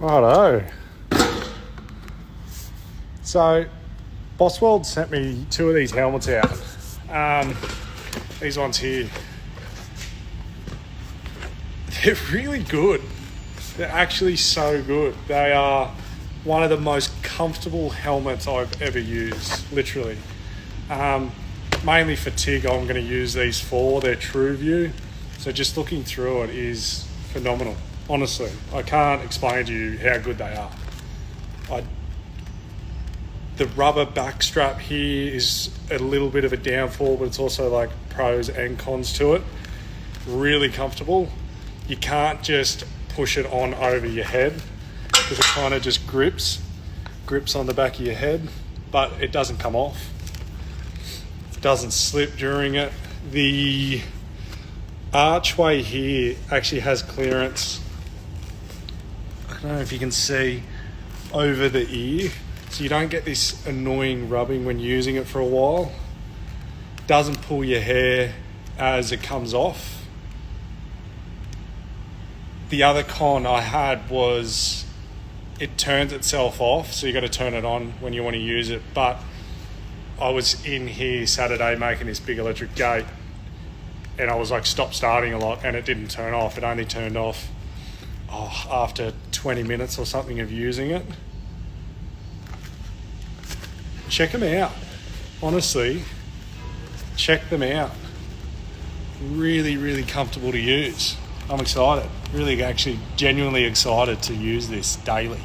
Righto. So, Bossweld sent me 2 of these helmets out. These ones here. They're really good. They're actually so good. They are one of the most comfortable helmets I've ever used, literally. Mainly for Tig, I'm going to use these for their True View. So just looking through it is phenomenal. Honestly, I can't explain to you how good they are. The rubber back strap here is a little bit of a downfall, but it's also like pros and cons to it. Really comfortable. You can't just push it on over your head because it kind of just grips on the back of your head, but it doesn't come off. It doesn't slip during it. The archway here actually has clearance. I don't know if you can see over the ear, so you don't get this annoying rubbing when using it for a while. Doesn't pull your hair as it comes off. The other con I had was it turns itself off, so you got to turn it on when you want to use it. But I was in here Saturday making this big electric gate, and I was like stop starting a lot, and it didn't turn off. It only turned off after 20 minutes or something of using it. Check them out. Honestly, check them out. Really, really comfortable to use. I'm excited. Really, actually, genuinely excited to use this daily.